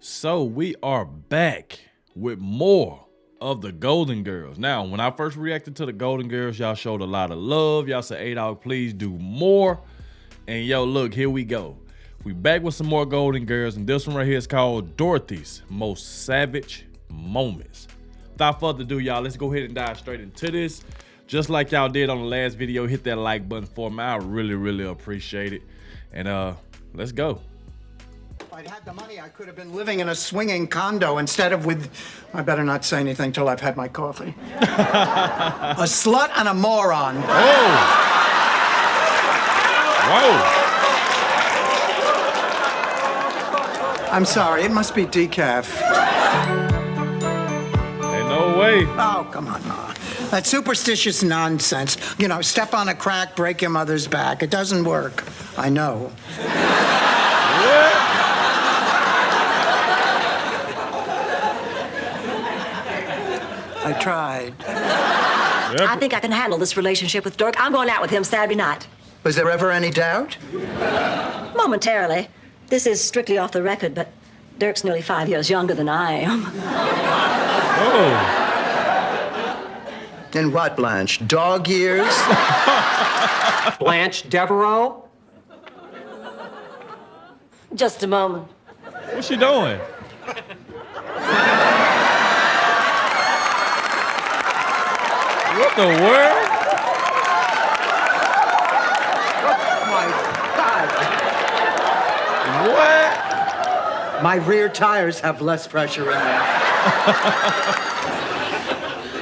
So we are back with more of the Golden Girls. Now, when I first reacted to the Golden Girls, y'all showed a lot of love. Y'all said, Adogg, please do more. And yo, look, here we go. We back with some more Golden Girls, and this one right here is called Dorothy's Most Savage Moments. Without further ado, y'all, let's go ahead and dive straight into this. Just like y'all did on the last video, hit that like button for me. I really appreciate it. And let's go. If I'd had the money, I could have been living in a swinging condo instead of with... I better not say anything till I've had my coffee. A slut and a moron. Oh! Whoa! I'm sorry, it must be decaf. Ain't no way. Oh, come on, Ma. That superstitious nonsense. You know, step on a crack, break your mother's back. It doesn't work. I know. What? I tried. Yep. I think I can handle this relationship with Dirk. I'm going out with him Saturday night. Was there ever any doubt? Momentarily. This is strictly off the record, but Dirk's nearly 5 years younger than I am. Oh. In what, Blanche? Dog years? Blanche Devereaux? Just a moment. What's she doing? What the world? My God. What? My rear tires have less pressure in them.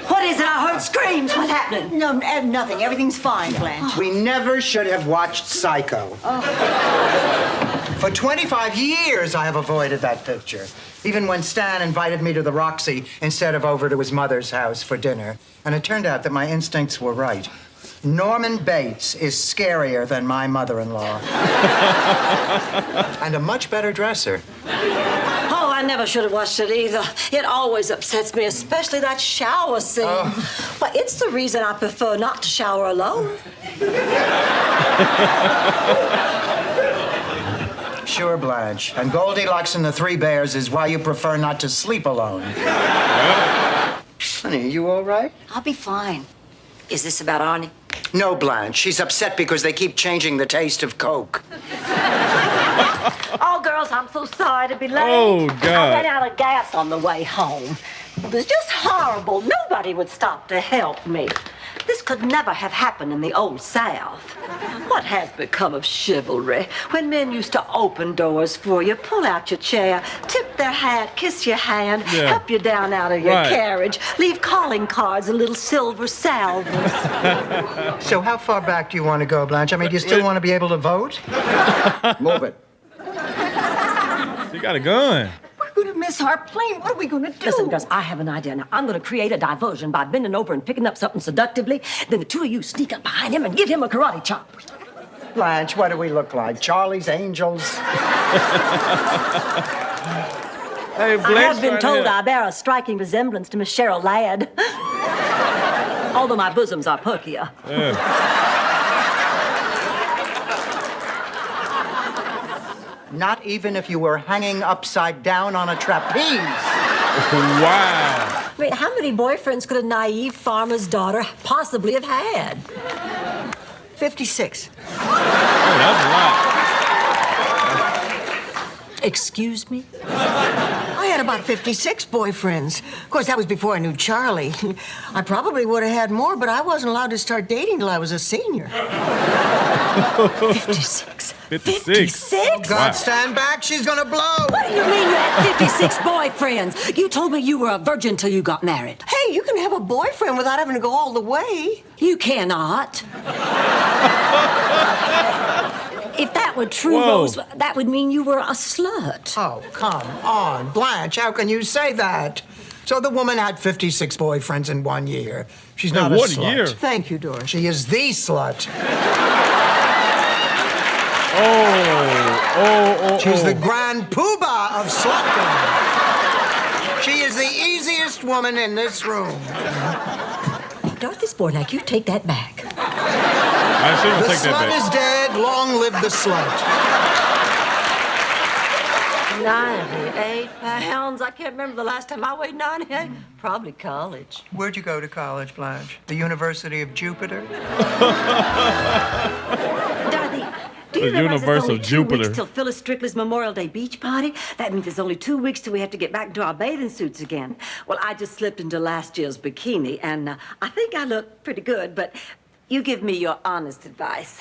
What is it? I heard screams. What's happening? No, nothing. Everything's fine, Blanche. We never should have watched Psycho. For 25 years, I have avoided that picture. Even when Stan invited me to the Roxy instead of over to his mother's house for dinner. And it turned out that my instincts were right. Norman Bates is scarier than my mother-in-law. And a much better dresser. Oh, I never should have watched it either. It always upsets me, especially that shower scene. Well, it's the reason I prefer not to shower alone. Sure, Blanche. And Goldilocks and the Three Bears is why you prefer not to sleep alone. Honey, are you all right? I'll be fine. Is this about Arnie? No, Blanche. She's upset because they keep changing the taste of Coke. Oh, girls, I'm so sorry to be late. Oh, God. I ran out of gas on the way home. It was just horrible. Nobody would stop to help me. This could never have happened in the old South. What has become of chivalry? When men used to open doors for you, pull out your chair, tip their hat, kiss your hand, help you down out of your carriage, leave calling cards and little silver salvers. So how far back do you want to go, Blanche? I mean, do you still want to be able to vote? Move it. She got a gun. We're gonna miss our plane. What are we gonna do? Listen, girls, I have an idea. Now, I'm gonna create a diversion by bending over and picking up something seductively. Then the two of you sneak up behind him and give him a karate chop. Blanche, what do we look like? Charlie's Angels? Hey, I have been right told here. I bear a striking resemblance to Miss Cheryl Ladd. Although my bosoms are perkier. Not even if you were hanging upside down on a trapeze. Wow. I mean, how many boyfriends could a naive farmer's daughter possibly have had? 56. Oh, that's a lot. Excuse me? I had about 56 boyfriends. Of course, that was before I knew Charlie. I probably would have had more, but I wasn't allowed to start dating till I was a senior. 56. 56. 56? God, stand back. She's gonna blow. What do you mean you had 56 boyfriends? You told me you were a virgin till you got married. Hey, you can have a boyfriend without having to go all the way. You cannot. If that were true, Whoa. Rose, that would mean you were a slut. Oh, come on. Blanche, how can you say that? So the woman had 56 boyfriends in 1 year. She's not a what slut. year? Thank you, Doris. She is the slut. She's the grand poobah of slutdom. She is the easiest woman in this room. Dorothy Spornak, you take that back. I shouldn't The take that slut back. is dead. Long live the slut. 98 pounds. I can't remember the last time I weighed 98. Probably college. Where'd you go to college, Blanche? The University of Jupiter? Dorothy, do you The realize universe it's only of 2 Jupiter. weeks till Phyllis Strictly's Memorial Day beach party? That means it's only 2 weeks till we have to get back into our bathing suits again. Well, I just slipped into last year's bikini, and I think I look pretty good, but you give me your honest advice.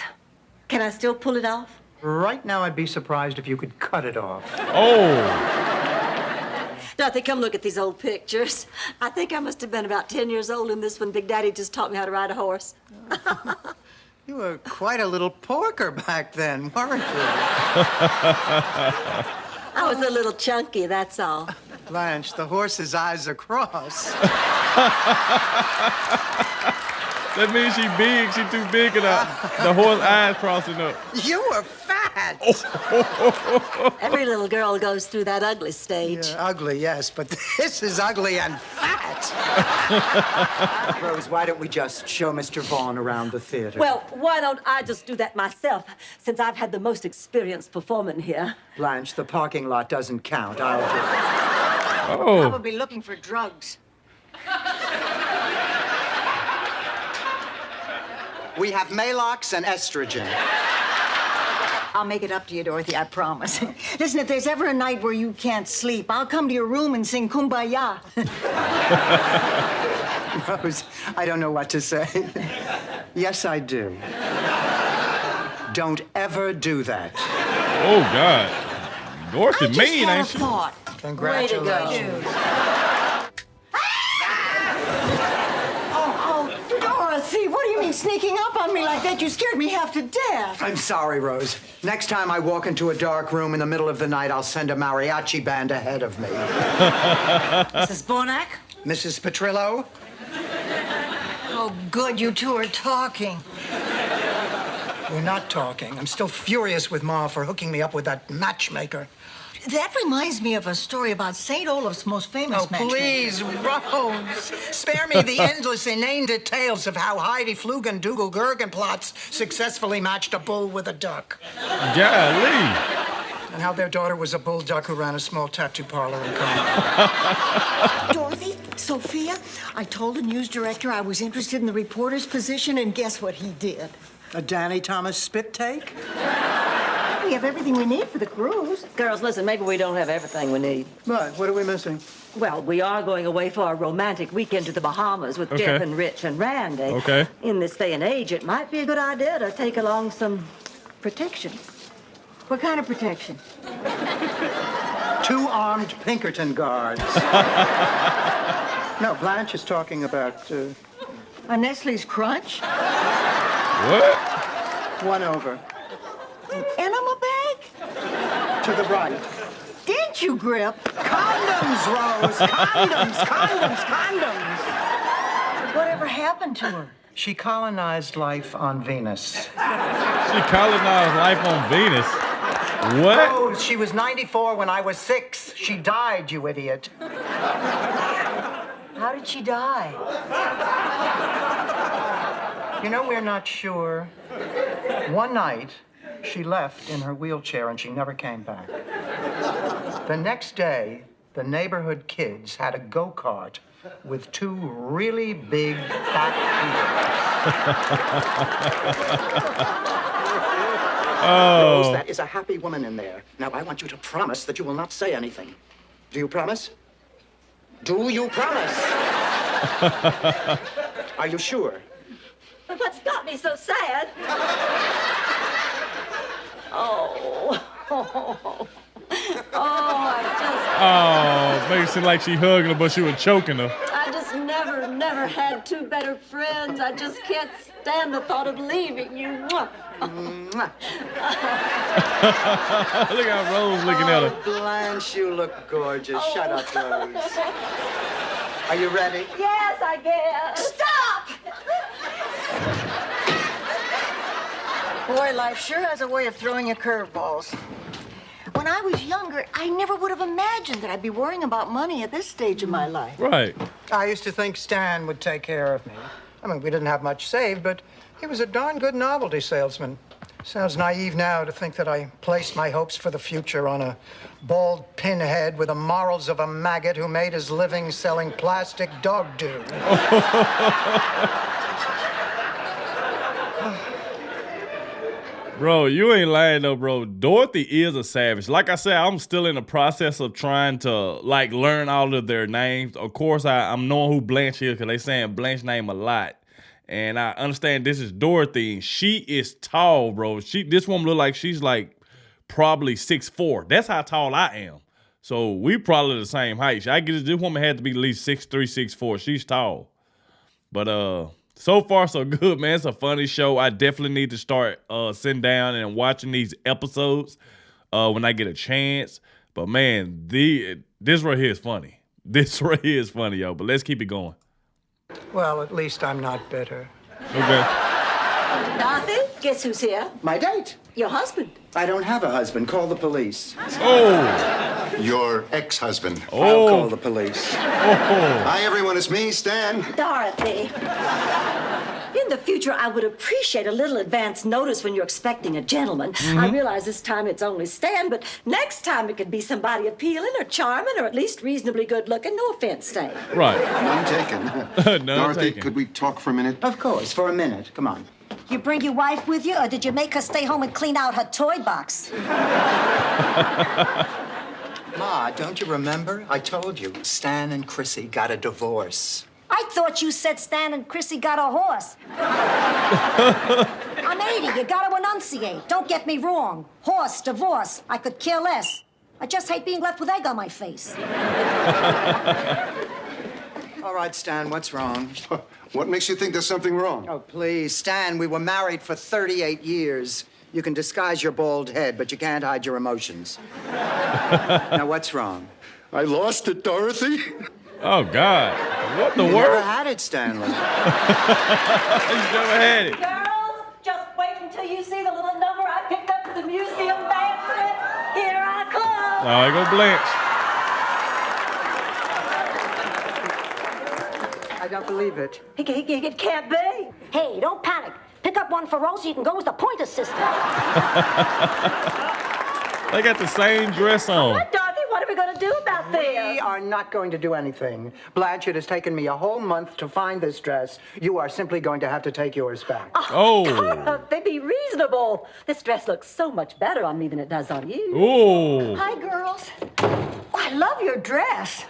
Can I still pull it off? Right now, I'd be surprised if you could cut it off. Oh, Dorothy, come look at these old pictures. I think I must have been about 10 years old in this one. Big Daddy just taught me how to ride a horse. You were quite a little porker back then, weren't you? I was a little chunky, that's all. Blanche, the horse's eyes are crossed. that means she big. She too big, and the horse eyes crossing up. You were fat. Every little girl goes through that ugly stage. Yeah, ugly, yes, but this is ugly and fat. Rose, why don't we just show Mr. Vaughn around the theater? Well, why don't I just do that myself, since I've had the most experience performing here? Blanche, the parking lot doesn't count. I'll do Oh, Probably looking for drugs. We have Malox and estrogen. I'll make it up to you, Dorothy, I promise. Listen, if there's ever a night where you can't sleep, I'll come to your room and sing Kumbaya. Rose, I don't know what to say. Yes, I do. Don't ever do that. oh God. Dorothy I just mean, had a ain't she? thought. Congratulations. Oh, Dorothy, what do you mean sneaking up on me like that? You scared me half to death. I'm sorry, Rose. Next time I walk into a dark room in the middle of the night, I'll send a mariachi band ahead of me. Mrs. Bonac? Mrs. Petrillo? Oh, good, you two are talking. We're not talking. I'm still furious with Ma for hooking me up with that matchmaker. That reminds me of a story about St. Olaf's most famous Oh, matchmaker. please, Rose. Spare me the endless, inane details of how Heidi Flugendugel Gergenplatz successfully matched a bull with a duck. Golly. And how their daughter was a bull duck who ran a small tattoo parlor in Congo. Dorothy, Sophia, I told the news director I was interested in the reporter's position, and guess what he did? A Danny Thomas spit take? We have everything we need for the cruise. Girls, listen, maybe we don't have everything we need. What? What are we missing? Well, we are going away for a romantic weekend to the Bahamas with Okay. Jeff and Rich and Randy. Okay. In this day and age, it might be a good idea to take along some protection. What kind of protection? 2 armed Pinkerton guards. No, Blanche is talking about A Nestle's Crunch? What? 1 over. Enema bag? To the right. Didn't you, Grip? Condoms, Rose! Condoms! Condoms! Condoms! Whatever happened to her? She colonized life on Venus. She colonized life on Venus. What? Oh, she was 94 when I was 6. She died, you idiot. How did she die? You know, we're not sure. One night, she left in her wheelchair and she never came back. The next day, the neighborhood kids had a go-kart with 2 really big, fat Oh. Rose, that is a happy woman in there. Now, I want you to promise that you will not say anything. Do you promise? Do you promise? Are you sure? But what's got me so sad? Oh, I Oh, makes it seem like she hugging her, but she was choking her. just never had 2 better friends. I just can't stand the thought of leaving you. Mwah. Mwah. Look how Rose looking at her. Oh, Blanche, you look gorgeous. Shut up, Rose. Are you ready? Yes, I guess. Stop! Boy, life sure has a way of throwing you curveballs. When I was younger, I never would have imagined that I'd be worrying about money at this stage of my life. Right. I used to think Stan would take care of me. I mean, we didn't have much saved, but he was a darn good novelty salesman. Sounds naive now to think that I placed my hopes for the future on a bald pinhead with the morals of a maggot who made his living selling plastic dog do. Bro, you ain't lying though, bro. Dorothy is a savage. Like I said, I'm still in the process of trying to like learn all of their names. Of course, I'm knowing who Blanche is because they saying Blanche's name a lot. And I understand this is Dorothy. And she is tall, bro. This woman look like she's like probably 6'4". That's how tall I am. So we probably the same height. I guess this woman had to be at least 6'3", 6'4". She's tall. But so far so good, man. It's a funny show. I definitely need to start sitting down and watching these episodes when I get a chance. But man, this right here is funny. This right here is funny, yo. But let's keep it going. Well, at least I'm not bitter. Okay. Dorothy, guess who's here? My date. Your husband. I don't have a husband. Call the police. Oh. Your ex-husband. I'll call the police. Hi, everyone. It's me, Stan. Dorothy. In the future, I would appreciate a little advance notice when you're expecting a gentleman. I realize this time it's only Stan, but next time it could be somebody appealing or charming or at least reasonably good looking. No offense, Stan. Right. None taken. None Dorothy, taken. could we talk for a minute? Of course, for a minute. Come on. You bring your wife with you, or did you make her stay home and clean out her toy box? Ma, don't you remember? I told you, Stan and Chrissy got a divorce. I thought you said Stan and Chrissy got a horse. I'm 80. You gotta enunciate. Don't get me wrong. Horse, divorce. I could care less. I just hate being left with egg on my face. All right, Stan, what's wrong? What makes you think there's something wrong? Oh, please, Stan, we were married for 38 years. You can disguise your bald head, but you can't hide your emotions. Now, what's wrong? I lost it, Dorothy. Oh, God. What the You world? never had it, Stanley. You never had it. Girls, just wait until you see the little number I picked up at the museum banquet. Here I come. Oh, I go Blanche. I don't believe it. It can't be. Hey, don't panic. Pick up one for Rosie. You can go as the pointer sister. They got the same dress on. What, Dorothy? What are we going to do about We this? are not going to do anything. Blanche, it has taken me a whole month to find this dress. You are simply going to have to take yours back. Oh. Dorothy, be reasonable. This dress looks so much better on me than it does on you. Oh. Hi, girls. Oh, I love your dress.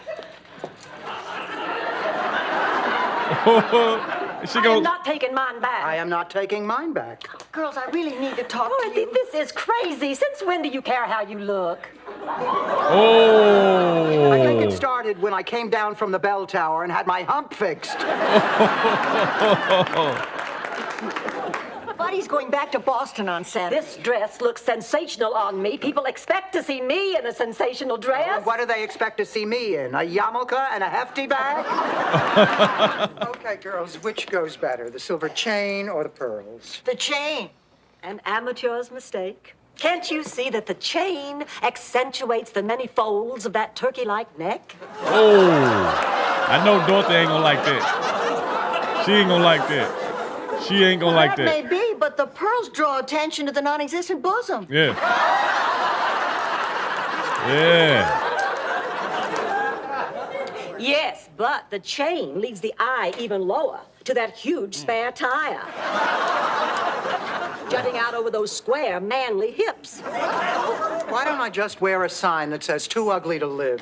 She I am goes. not taking mine back. I am not taking mine back. Girls, I really need to talk to Dorothy, you. this is crazy. Since when do you care how you look? Oh. I think it started when I came down from the bell tower and had my hump fixed. Buddy's going back to Boston on Saturday. This dress looks sensational on me. People expect to see me in a sensational dress. What do they expect to see me in? A yarmulke and a hefty bag? Okay, girls, which goes better, the silver chain or the pearls? The chain. An amateur's mistake. Can't you see that the chain accentuates the many folds of that turkey-like neck? Oh. I know Dorothy ain't gonna like that. She ain't gonna like that. She ain't gonna like That may that. be, but the pearls draw attention to the non-existent bosom. Yeah. Yeah. Yes, but the chain leads the eye even lower to that huge spare tire. Jutting out over those square, manly hips. Why don't I just wear a sign that says, too ugly to live?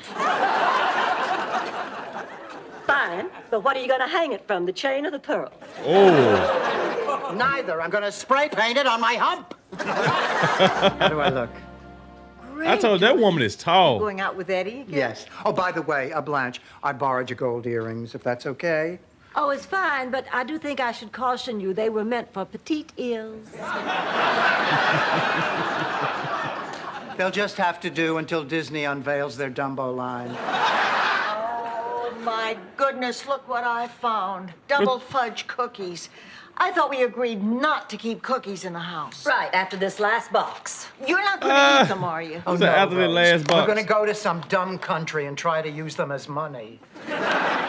Fine, but what are you going to hang it from, the chain or the pearl? Oh. Neither. I'm going to spray paint it on my hump. How do I look? I told that woman is tall. Going out with Eddie again? Yes. Oh, by the way, Blanche, I borrowed your gold earrings, if that's okay. Oh, it's fine, but I do think I should caution you they were meant for petite ears. They'll just have to do until Disney unveils their Dumbo line. Oh, my goodness, look what I found. Double fudge cookies. I thought we agreed not to keep cookies in the house. Right, after this last box. You're not going to eat them, are you? Oh, So after the Rose. last box. We're going to go to some dumb country and try to use them as money.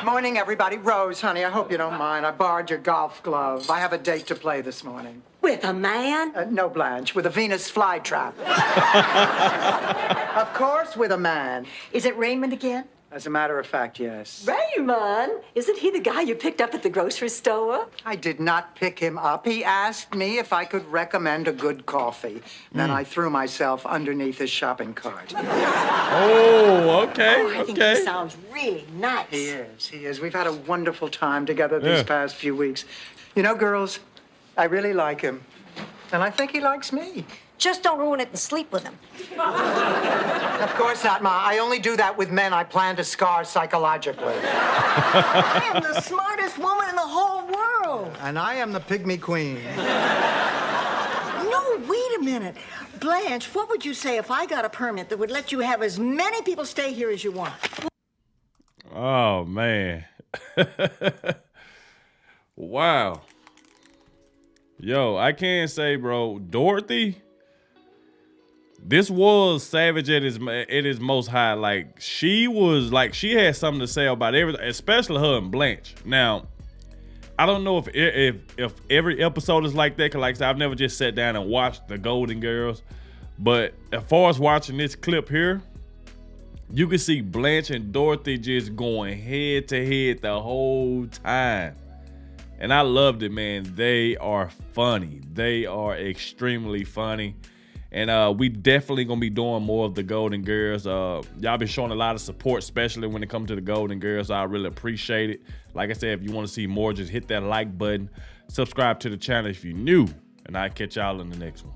Morning, everybody. Rose, honey, I hope you don't mind. I borrowed your golf glove. I have a date to play this morning. With a man? No, Blanche, with a Venus flytrap. Of course, with a man. Is it Raymond again? As a matter of fact, yes. Raymond? Isn't he the guy you picked up at the grocery store? I did not pick him up. He asked me if I could recommend a good coffee. Then I threw myself underneath his shopping cart. Oh, okay. I think okay. he sounds really nice. He is. We've had a wonderful time together these past few weeks. You know, girls, I really like him. And I think he likes me. Just don't ruin it and sleep with him. Of course not, Ma. I only do that with men I plan to scar psychologically. I am the smartest woman in the whole world. And I am the pygmy queen. No, wait a minute. Blanche, what would you say if I got a permit that would let you have as many people stay here as you want? Oh, man. Wow. Yo, I can't say, bro, Dorothy, this was Savage at his most high. Like, she had something to say about everything, especially her and Blanche. Now, I don't know if every episode is like that, because like I said, I've never just sat down and watched the Golden Girls. But as far as watching this clip here, you can see Blanche and Dorothy just going head to head the whole time. And I loved it, man. They are funny. They are extremely funny. And we definitely gonna be doing more of the Golden Girls. Y'all been showing a lot of support, especially when it comes to the Golden Girls. I really appreciate it. Like I said, if you want to see more, just hit that like button. Subscribe to the channel if you're new. And I'll catch y'all in the next one.